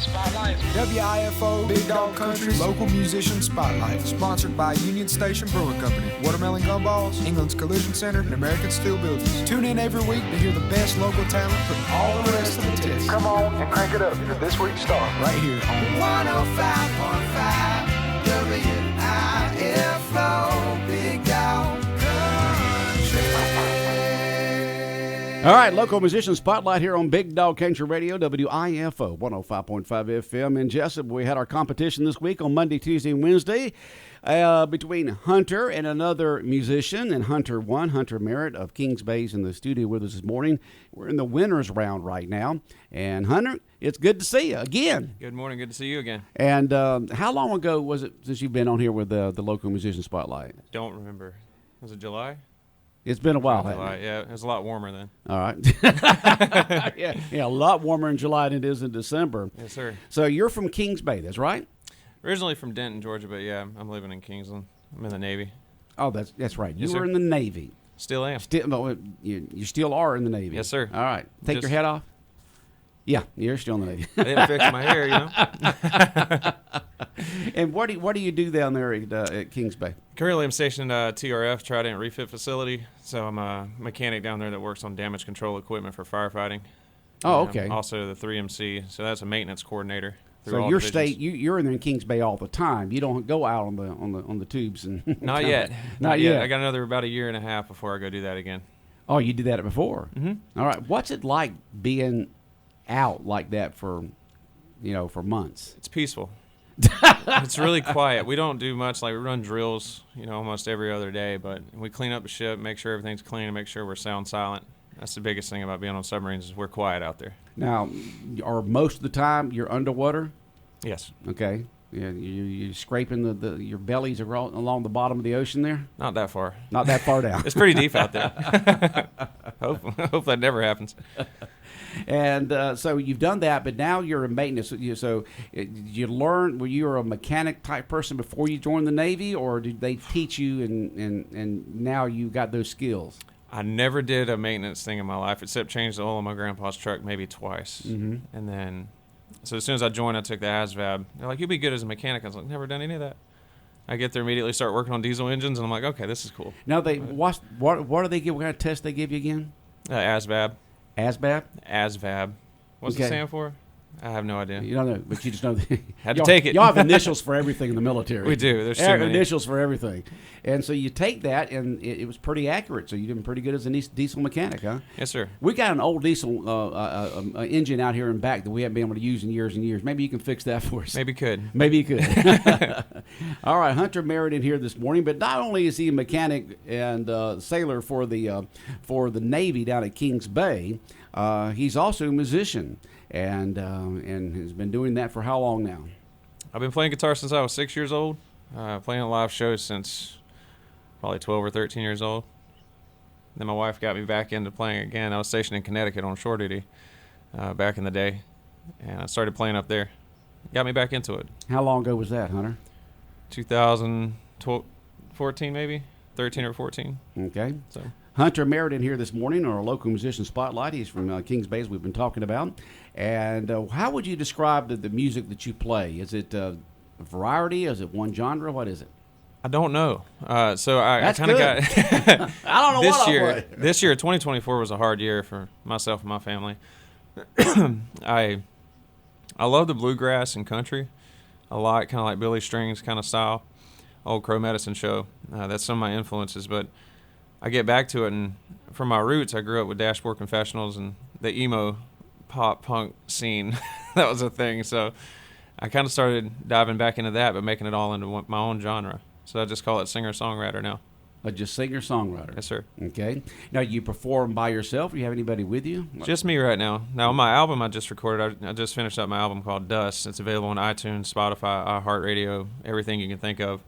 Spotlight. WIFO, Big Dog Country, Local Musician Spotlight. Sponsored by Union Station Brewing Company, Watermelon Gumballs, England's Collision Center, and American Steel Buildings. Tune in every week to hear the best local talent put all the rest of the test. Come on and crank it up for this week's star. Right here on 105.5 WIFO, Big Dog Country. All right, Local Musician Spotlight here on Big Dog Country Radio, WIFO 105.5 FM in Jesup. We had our competition this week on Monday, Tuesday, and Wednesday between Hunnter and another musician, and Hunnter won. Hunnter Merritt of Kings Bay is in the studio with us this morning. We're in the winners round right now. And Hunnter, it's good to see you again. Good morning. Good to see you again. And how long ago was it since you've been on here with the Local Musician Spotlight? Don't remember. Was it July? It's been a while. July, yeah. It was a lot warmer then. All right. yeah, a lot warmer in July than it is in December. Yes, sir. So you're from Kings Bay, that's right? Originally from Denton, Georgia, but yeah, I'm living in Kingsland. I'm in the Navy. Oh, that's right. You Yes, were sir. in the Navy. Still am. You still are in the Navy. Yes, sir. All right. Take your Just- head off. Yeah, you're still in the Navy. I didn't fix my hair, you know. And what do you do down there at Kings Bay? Currently, I'm stationed at TRF, Trident Refit Facility. So I'm a mechanic down there that works on damage control equipment for firefighting. Oh, And I'm okay. also the 3MC, so that's a maintenance coordinator. through So all your divisions. you're in there in Kings Bay all the time. You don't go out on the tubes and Not yet. Not yet. I got another about a year and a half before I go do that again. Oh, you did that before. Mm-hmm. All right. What's it like being out like that for months? It's peaceful. It's really quiet. We don't do much. Like, we run drills, almost every other day, but we clean up the ship, make sure everything's clean, and make sure we're sound silent. That's the biggest thing about being on submarines is we're quiet out there. Now, are most of the time you're underwater? Yes. Okay. Yeah, you scraping your bellies along the bottom of the ocean there? Not that far. Not that far down. It's pretty deep out there. Hope that never happens. And so you've done that, but now you're in maintenance. So you learn, were you a mechanic type person before you joined the Navy, or did they teach you and now you got those skills? I never did a maintenance thing in my life except change the oil on my grandpa's truck maybe twice. Mm-hmm. And then, so as soon as I joined, I took the ASVAB. They're like, you'll be good as a mechanic. I was like, never done any of that. I get there immediately, start working on diesel engines, and I'm like, okay, this is cool. Now, what do they give? What kind of test they give you again? ASVAB. ASVAB? ASVAB. What's Okay. it stand for? I have no idea. You don't know, but you just know. Had to take it. Y'all have initials for everything in the military. We do. There's too many. Initials for everything. And so you take that, and it was pretty accurate. So you did pretty good as a diesel mechanic, huh? Yes, sir. We got an old diesel engine out here in back that we haven't been able to use in years and years. Maybe you can fix that for us. Maybe could. Maybe you could. All right, Hunnter Merritt in here this morning, but not only is he a mechanic and sailor for the Navy down at Kings Bay, he's also a musician, and has been doing that for how long now? I've been playing guitar since I was 6 years old. Playing at live shows since probably 12 or 13 years old. Then my wife got me back into playing again. I was stationed in Connecticut on shore duty back in the day, and I started playing up there. Got me back into it. How long ago was that, Hunnter? 2014 maybe, 13 or 14. Okay. So Hunnter Merritt in here this morning, our local musician spotlight. He's from Kings Bay, as we've been talking about. And how would you describe the music that you play? Is it a variety? Is it one genre? What is it? I don't know. So I kind of got I don't know this what I year. play. This year, 2024 was a hard year for myself and my family. I love the bluegrass and country a lot, kind of like Billy Strings kind of style, old Crow Medicine Show. That's some of my influences, but I get back to it, and from my roots, I grew up with Dashboard Confessionals and the emo pop punk scene. That was a thing, so I kind of started diving back into that, but making it all into my own genre. So I just call it singer-songwriter now. Just singer-songwriter. Yes, sir. Okay. Now, you perform by yourself? Do you have anybody with you? Just me right now. Now, my album I just recorded, I just finished up my album called Dust. It's available on iTunes, Spotify, iHeartRadio, everything you can think of.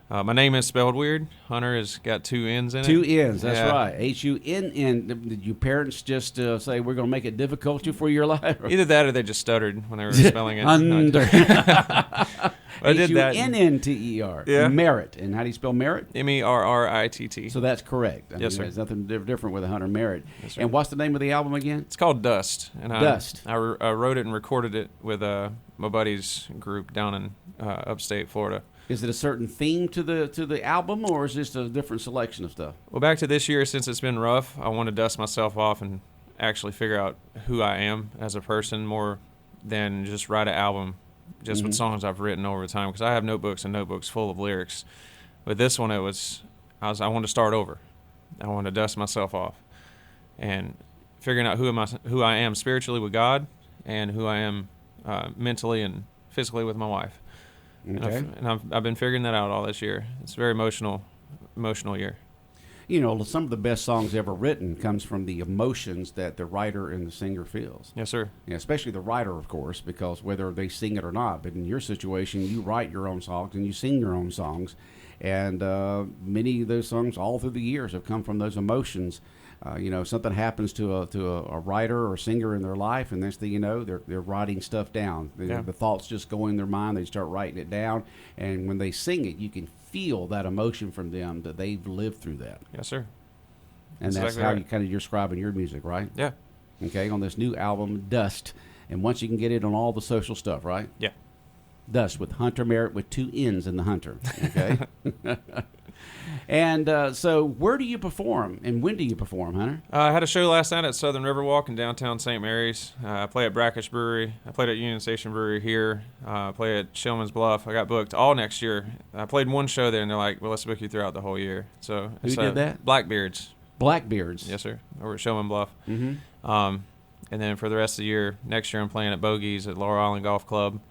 My name is spelled weird. Hunnter has got 2 N's in it. 2 N's, that's Yeah. right. Hunnn. Did your parents just say, we're going to make it difficult for your life? Either that or they just stuttered when they were spelling it. Hunnter. I did that. Hunnter. Yeah. Merritt. And how do you spell Merritt? Merritt. So that's correct. Yes, sir. There's nothing different with a Hunnter Merritt. Yes, sir. And what's the name of the album again? It's called Dust. And Dust. I wrote it and recorded it with my buddy's group down in upstate Florida. Is it a certain theme to the album, or is this a different selection of stuff? Well, back to this year, since it's been rough, I want to dust myself off and actually figure out who I am as a person more than just write an album just with songs I've written over time, because I have notebooks and notebooks full of lyrics. But this one, I wanted to start over. I wanted to dust myself off and figuring out who I am spiritually with God and who I am mentally and physically with my wife. Okay. And I've been figuring that out all this year. It's a very emotional year. You know, some of the best songs ever written comes from the emotions that the writer and the singer feels. Yes, sir. Yeah, especially the writer, of course, because whether they sing it or not. But in your situation, you write your own songs and you sing your own songs. And many of those songs all through the years have come from those emotions. You know, something happens to a writer or singer in their life, and next thing you know, they're writing stuff down. The thoughts just go in their mind. They start writing it down, and when they sing it, you can feel that emotion from them that they've lived through that. Yes, sir. And that's exactly how right. you kind of describing your music, right? Yeah. Okay, on this new album, Dust, and once you can get it on all the social stuff, right? Yeah. Dust with Hunnter Merritt with 2 N's in the Hunnter. Okay. And so where do you perform, and when do you perform, Hunnter? I had a show last night at Southern Riverwalk in downtown St. Mary's. I play at Brackish Brewery. I played at Union Station Brewery here. I play at Shillman's Bluff. I got booked all next year. I played one show there, and they're like, well, let's book you throughout the whole year. So Who did that? Blackbeards. Blackbeards. Yes, sir. Over at Shillman Bluff. Mm-hmm. And then for the rest of the year, next year I'm playing at Bogies at Laurel Island Golf Club,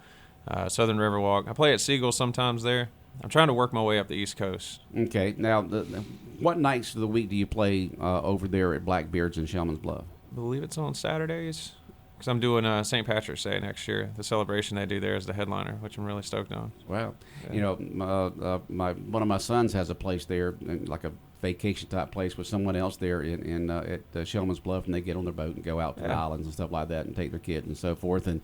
Southern Riverwalk. I play at Seagull sometimes there. I'm trying to work my way up the East Coast. Okay. Now, what nights of the week do you play over there at Blackbeards in Shellman's Bluff? I believe it's on Saturdays, because I'm doing St. Patrick's Day next year. The celebration they do there is the headliner, which I'm really stoked on. Wow. Yeah. You know, one of my sons has a place there, like a vacation type place with someone else there at Shellman's Bluff, and they get on their boat and go out to the islands and stuff like that and take their kids and so forth. And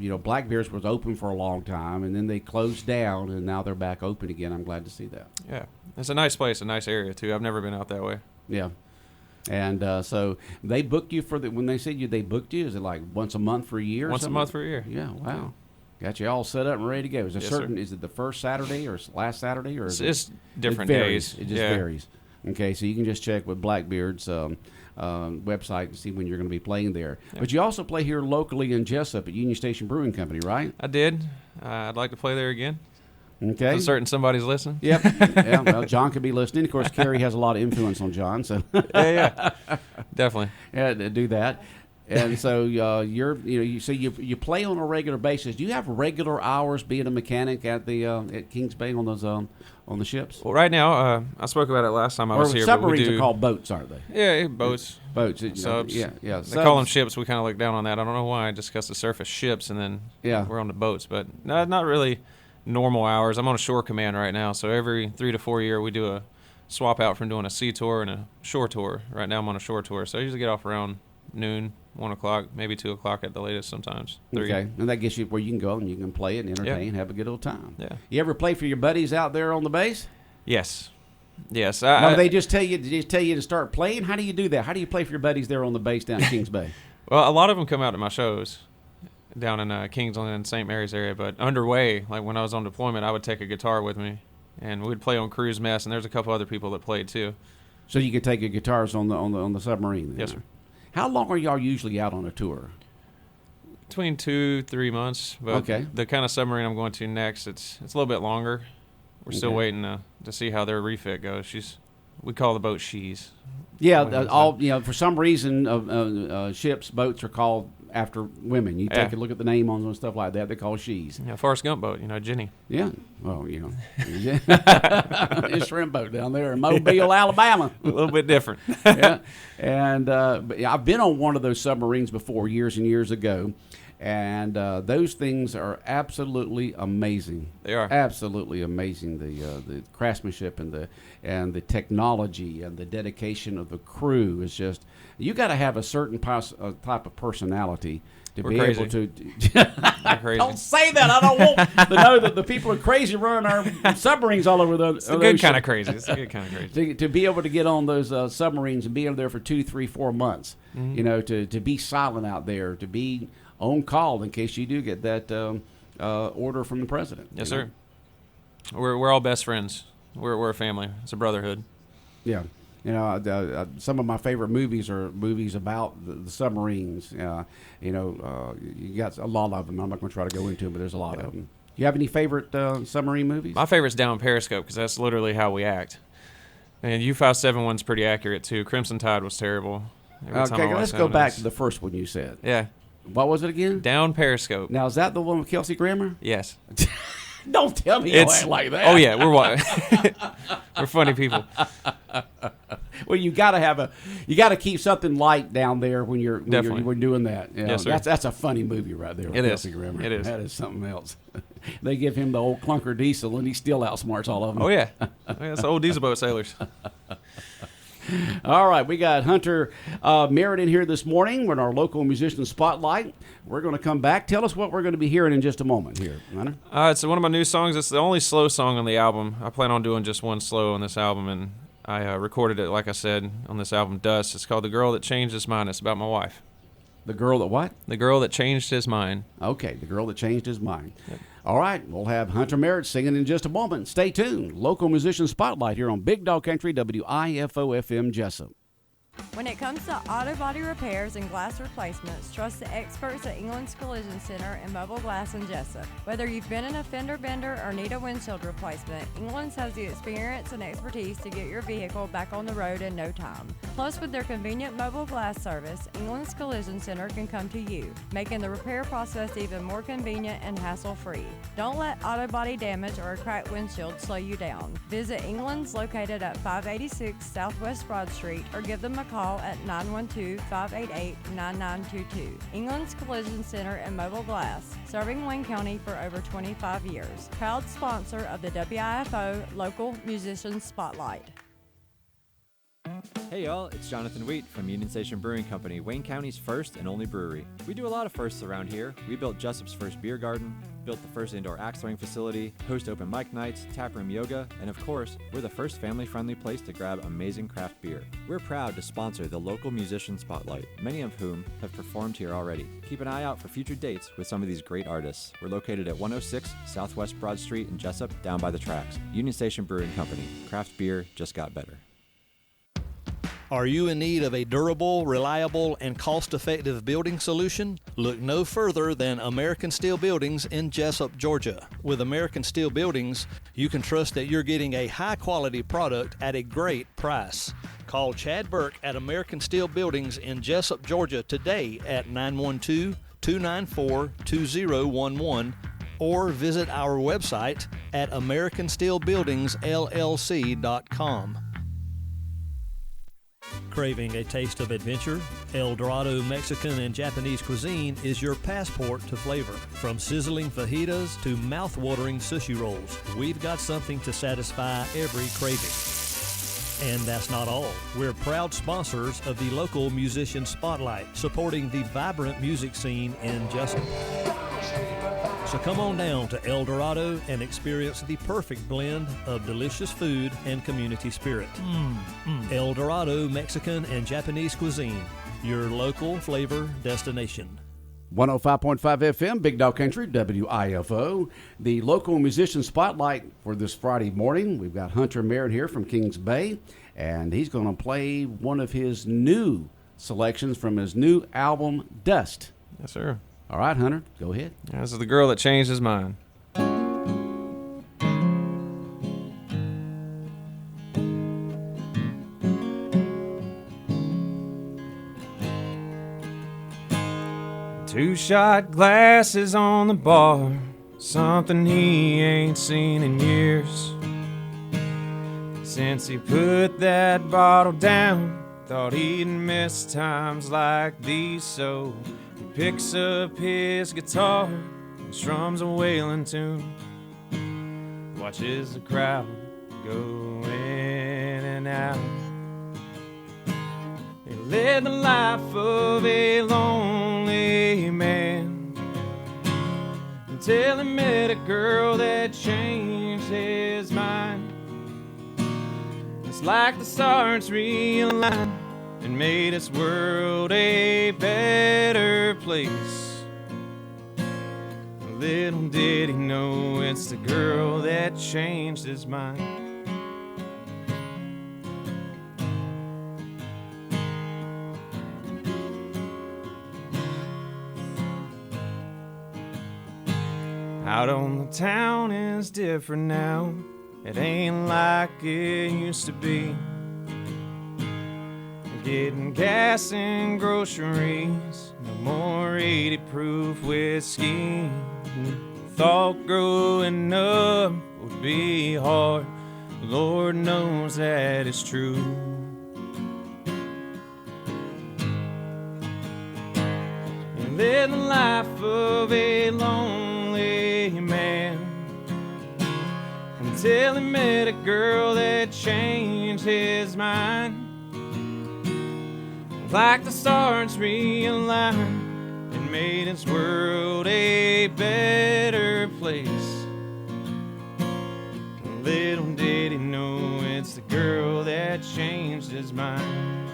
you know, Blackbeards was open for a long time, and then they closed down, and now they're back open again. I'm glad to see that. Yeah, it's a nice place, a nice area too. I've never been out that way. Yeah. And so they booked you when they said they booked you, is it like once a month for a year? Once a month for a year. Yeah. Wow. Got you all set up and ready to go. Is Yes, certain? sir. Is it the first Saturday or last Saturday or? It's different it varies. days. It just varies. Okay, so you can just check with Blackbeard's website to see when you're going to be playing there. Yeah. But you also play here locally in Jesup at Union Station Brewing Company, right? I did. I'd like to play there again. Okay. I'm certain somebody's listening. Yep. Yeah. Well, John could be listening. Of course, Carrie has a lot of influence on John, so yeah, definitely. yeah, to do that. And so you play on a regular basis. Do you have regular hours being a mechanic at the at Kings Bay on those on the ships? Well, right now, I spoke about it last time I was here. Submarines but we do, are called boats, aren't they? Yeah, boats. Boats. Subs. Yeah. They Subs. call them ships. We kind of look down on that. I don't know why. Just because the surface ships, and then we're on the boats. But no, not really normal hours. I'm on a shore command right now, so every 3 to 4 years we do a swap out from doing a sea tour and a shore tour. Right now I'm on a shore tour, so I usually get off around noon, 1 o'clock, maybe 2 o'clock at the latest sometimes. 3. Okay, and that gets you where you can go and you can play it and entertain, have a good old time. Yeah. You ever play for your buddies out there on the base? Yes. Yes. No, they just tell you to start playing. How do you do that? How do you play for your buddies there on the base down at Kings Bay? Well, a lot of them come out to my shows down in Kingsland and St. Mary's area, but underway, like when I was on deployment, I would take a guitar with me, and we'd play on cruise mess, and there's a couple other people that played too. So you could take your guitars on the submarine then? Yes, sir. How long are y'all usually out on a tour? Between 2-3 months. But Okay. the kind of submarine I'm going to next, it's a little bit longer. We're still Okay. waiting to see how their refit goes. We call the boat She's. Yeah, Women's, for some reason, ships, boats are called after women. You take a look at the name on them and stuff like that. They're called she's. Forrest Gump boat, Jenny. Yeah, Well, you know, it's shrimp boat down there in Mobile, Alabama. A little bit different. Yeah, and but yeah, I've been on one of those submarines before, years and years ago, and those things are absolutely amazing. They are absolutely amazing. The craftsmanship and the technology and the dedication of the crew is just. You got to have a certain type of personality to be able to. Don't say that. I don't want to know that the people are crazy running our submarines all over the. It's a good kind of crazy. It's a good kind of crazy. To be able to get on those submarines and be in there for 2, 3, 4 months, you know, to be silent out there, to be on call in case you do get that order from the president. Yes, sir. We're all best friends. We're a family. It's a brotherhood. Yeah. You know, some of my favorite movies are movies about the submarines. You know, you got a lot of them. I'm not going to try to go into them, but there's a lot of them. You have any favorite submarine movies? My favorite's Down Periscope because that's literally how we act. And U-571's pretty accurate, too. Crimson Tide was terrible. Okay, let's go back to the first one you said. Yeah. What was it again? Down Periscope. Now, is that the one with Kelsey Grammer? Yes. Don't tell me you act like that. Oh, yeah. We're funny people. Well, you got to keep something light down there when you're doing that. You know, yes, sir. That's a funny movie right there. It is. Kelsey Grammer. It is. That is something else. They give him the old clunker diesel, and he still outsmarts all of them. Oh yeah, it's old diesel boat sailors. All right, we got Hunnter Merritt in here this morning with our local musician spotlight. We're going to come back. Tell us what we're going to be hearing in just a moment here, Hunnter. It's one of my new songs. It's the only slow song on the album. I plan on doing just one slow on this album, and I recorded it, like I said, on this album, Dust. It's called The Girl That Changed His Mind. It's about my wife. The girl that what? The girl that changed his mind. Okay, the girl that changed his mind. Yep. All right, we'll have Hunnter Merritt singing in just a moment. Stay tuned. Local musician spotlight here on Big Dog Country, WIFO FM Jesup. When it comes to auto body repairs and glass replacements, trust the experts at England's Collision Center and Mobile Glass in Jesup. Whether you've been in a fender bender or need a windshield replacement, England's has the experience and expertise to get your vehicle back on the road in no time. Plus, with their convenient mobile glass service, England's Collision Center can come to you, making the repair process even more convenient and hassle-free. Don't let auto body damage or a cracked windshield slow you down. Visit England's located at 586 Southwest Broad Street or give them a call at 912-588-9922. England's Collision Center and Mobile Glass, serving Wayne County for over 25 years. Proud sponsor of the WIFO Local Musician Spotlight. Hey y'all, it's Jonathan Wheat from Union Station Brewing Company, Wayne County's first and only brewery. We do a lot of firsts around here. We built Jesup's first beer garden, built the first indoor axe throwing facility, host open mic nights, taproom yoga, and of course, we're the first family-friendly place to grab amazing craft beer. We're proud to sponsor the local musician spotlight, many of whom have performed here already. Keep an eye out for future dates with some of these great artists. We're located at 106 Southwest Broad Street in Jesup, down by the tracks. Union Station Brewing Company. Craft beer just got better. Are you in need of a durable, reliable, and cost-effective building solution? Look no further than American Steel Buildings in Jesup, Georgia. With American Steel Buildings, you can trust that you're getting a high-quality product at a great price. Call Chad Burke at American Steel Buildings in Jesup, Georgia today at 912-294-2011 or visit our website at americansteelbuildingsllc.com. Craving a taste of adventure? El Dorado Mexican and Japanese cuisine is your passport to flavor. From sizzling fajitas to mouth-watering sushi rolls, we've got something to satisfy every craving. And that's not all. We're proud sponsors of the local musician spotlight, supporting the vibrant music scene in Jesup. So come on down to El Dorado and experience the perfect blend of delicious food and community spirit. El Dorado Mexican and Japanese cuisine, your local flavor destination. 105.5 FM, Big Dog Country, WIFO. The local musician spotlight for this Friday morning. We've got Hunnter Merritt here from Kings Bay, and he's going to play one of his new selections from his new album, Dust. Yes, sir. All right, Hunnter, go ahead. This is The Girl That Changed His Mind. Two shot glasses on the bar, something he ain't seen in years. Since he put that bottle down, thought he'd miss times like these, so he picks up his guitar and strums a wailing tune. Watches the crowd go in and out. He led the life of a lonely man until he met a girl that changed his mind. It's like the stars realigned and made this world a better place. Little did he know it's the girl that changed his mind. Out on the town is different now. It ain't like it used to be. Getting gas and groceries, no more 80 proof whiskey. Thought growing up would be hard. Lord knows that it's true. He lived the life of a lonely man until he met a girl that changed his mind. Like the stars realigned and made his world a better place. Little did he know it's the girl that changed his mind.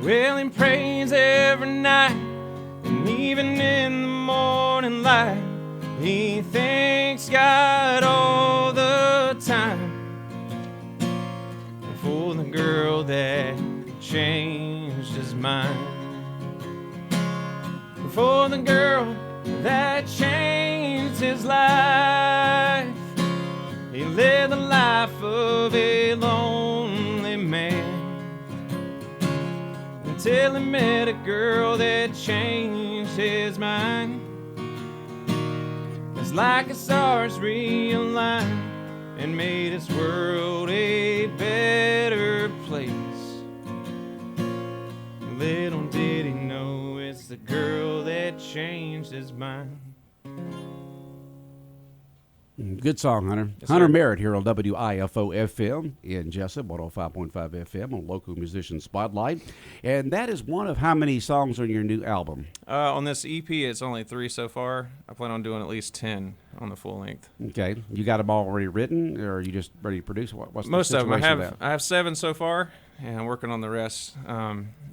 Well, he prays every night, and even in the morning light, he thanks God all the time for the girl that changed his mind. For the girl that changed his life. He lived the life of a lonely man until he met a girl that changed his mind. It's like the stars realigned and made his world a better place. Little did he know it's the girl that changed his mind. Good song, Hunter. Yes, Hunter sir. Merritt here on WIFO FM in Jesup, 105.5 FM on Local Musician Spotlight. And that is one of how many songs on your new album? On this EP, it's only 3 so far. I plan on doing at least 10 on the full length. Okay. You got them all already written, or are you just ready to produce? What's Most the of them. I situation have with that? I have 7 so far, and I'm working on the rest.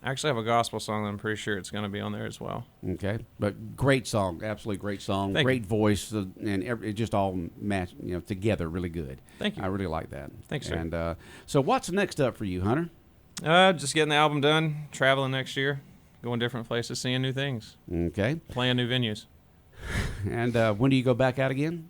I actually have a gospel song that I'm pretty sure it's going to be on there as well. Okay. But great song. Absolutely great song. Thank great you. voice. And it just all matched, together really good. Thank you. I really like that. Thanks, sir. And so what's next up for you, Hunter? Just getting the album done, traveling next year, going different places, seeing new things, Okay. playing new venues. And when do you go back out again?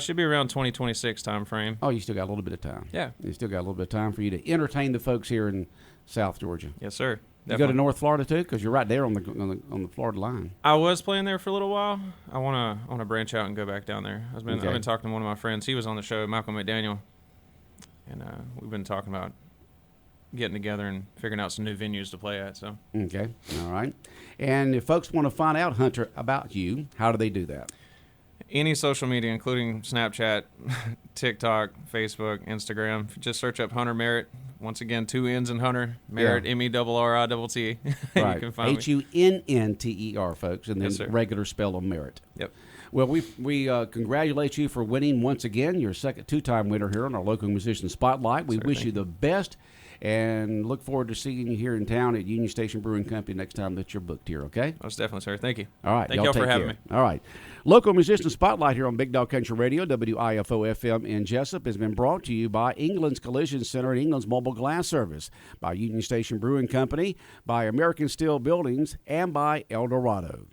Should be around 2026 time frame. Oh, you still got a little bit of time. Yeah. You still got a little bit of time for you to entertain the folks here in South Georgia. Yes, sir. You go to North Florida too, because you're right there on the Florida line. I was playing there for a little while. I wanna branch out and go back down there. I've been talking to one of my friends. He was on the show, Malcolm McDaniel, and we've been talking about getting together and figuring out some new venues to play at. So Okay, all right. And if folks want to find out, Hunter, about you, how do they do that? any social media, including Snapchat, TikTok, Facebook, Instagram, just search up Hunnter Merritt. Once again, 2 N's in Hunnter, Merritt, Yeah. M-E-R-R-I-T-T. Right. You can find me. Hunnter, folks, and then Yes, sir. regular spell of Merritt. Yep. Well, we congratulate you for winning once again. You're a second two-time winner here on our Local Musician Spotlight. We Sir, wish thank you the best and look forward to seeing you here in town at Union Station Brewing Company next time that you're booked here, okay? Most definitely, sir. Thank you. All right. Thank y'all for take having care. me. All right. Local Musician Spotlight here on Big Dog Country Radio, WIFO FM in Jesup, has been brought to you by England's Collision Center and England's Mobile Glass Service, by Union Station Brewing Company, by American Steel Buildings, and by El Dorado.